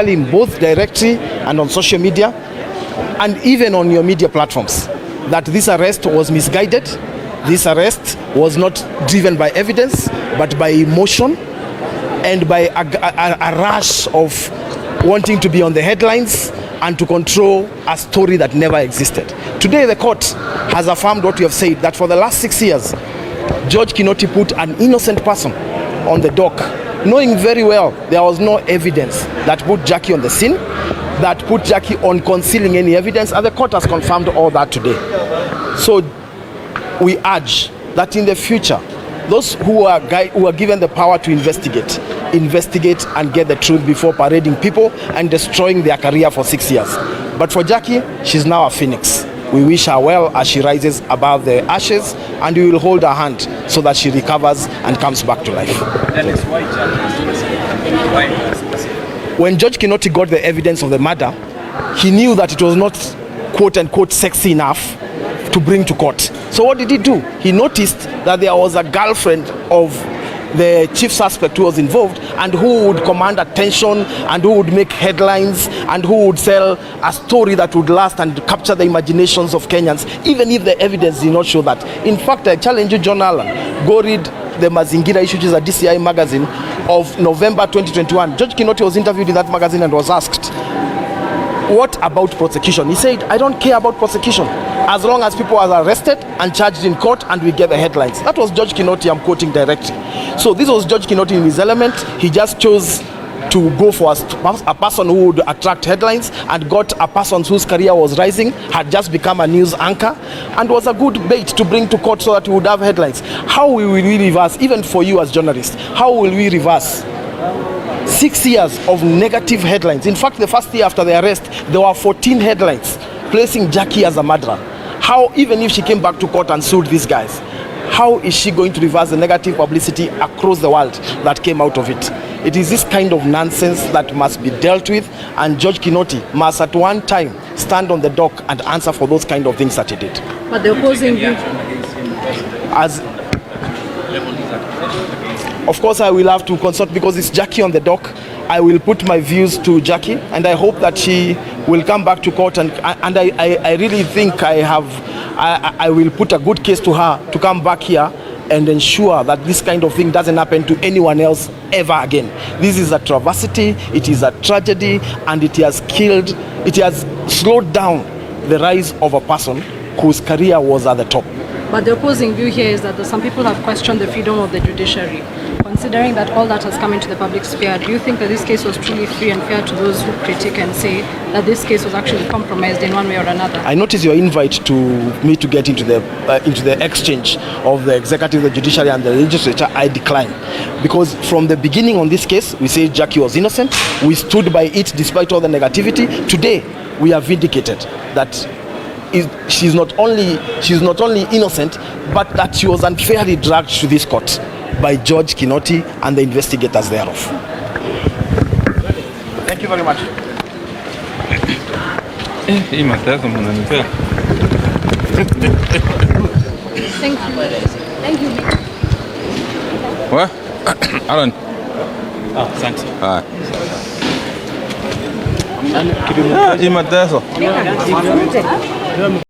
in both directly and on social media and even on your media platforms that this arrest was misguided. This arrest was not driven by evidence but by emotion and by a rush of wanting to be on the headlines and to control a story that never existed. Today the court has affirmed what we have said, that for the last 6 years George Kinot put an innocent person on the dock, knowing very well there was no evidence that put Jacque on the scene, that put Jacque on concealing any evidence, and the court has confirmed all that today. So we urge that in the future, those who are given the power to investigate and get the truth before parading people and destroying their career for 6 years. But for Jacque, she's now a phoenix. We wish her well as she rises above the ashes, and we will hold her hand so that she recovers and comes back to life. Dennis, why Jacque? When George Kinot got the evidence of the murder, he knew that it was not quote-unquote sexy enough to bring to court. So what did he do? He noticed that there was a girlfriend of the chief suspect who was involved and who would command attention and who would make headlines and who would sell a story that would last and capture the imaginations of Kenyans, even if the evidence did not show that. In fact, I challenge you, John Allen, go read the Mazingira issue, which is a DCI magazine of November 2021. George Kinot was interviewed in that magazine and was asked, what about prosecution? He said, I don't care about prosecution as long as people are arrested and charged in court and we get the headlines. That was George Kinot, I'm quoting directly. So this was George Kinot in his element. He just chose to go for a person who would attract headlines and got a person whose career was rising, had just become a news anchor, and was a good bait to bring to court so that we would have headlines. How will we reverse, even for you as journalists, how will we reverse 6 years of negative headlines? In fact, the first year after the arrest, there were 14 headlines placing Jacque as a murderer. How, even if she came back to court and sued these guys, how is she going to reverse the negative publicity across the world that came out of it? It is this kind of nonsense that must be dealt with, and George Kinot must at one time stand on the dock and answer for those kind of things that he did. But the opposing view, of course, I will have to consult because it's Jacque on the dock. I will put my views to Jacque, and I hope that she will come back to court. And I really think I will put a good case to her to come back here and ensure that this kind of thing doesn't happen to anyone else ever again. This is a travesty, it is a tragedy, and it has slowed down the rise of a person whose career was at the top. but the opposing view here is that some people have questioned the freedom of the judiciary. Considering that all that has come into the public sphere, do you think that this case was truly free and fair to those who critique and say that this case was actually compromised in one way or another? I notice your invite to me to get into the exchange of the executive, the judiciary and the legislature. I decline, because from the beginning on this case we say Jacque was innocent. We stood by it despite all the negativity. Today we are vindicated that she's not only innocent, but that she was unfairly dragged to this court by George Kinot and the investigators thereof. Thank you very much. Thank you. Thank you. What? Alan. Oh, thanks. Hi. Yeah.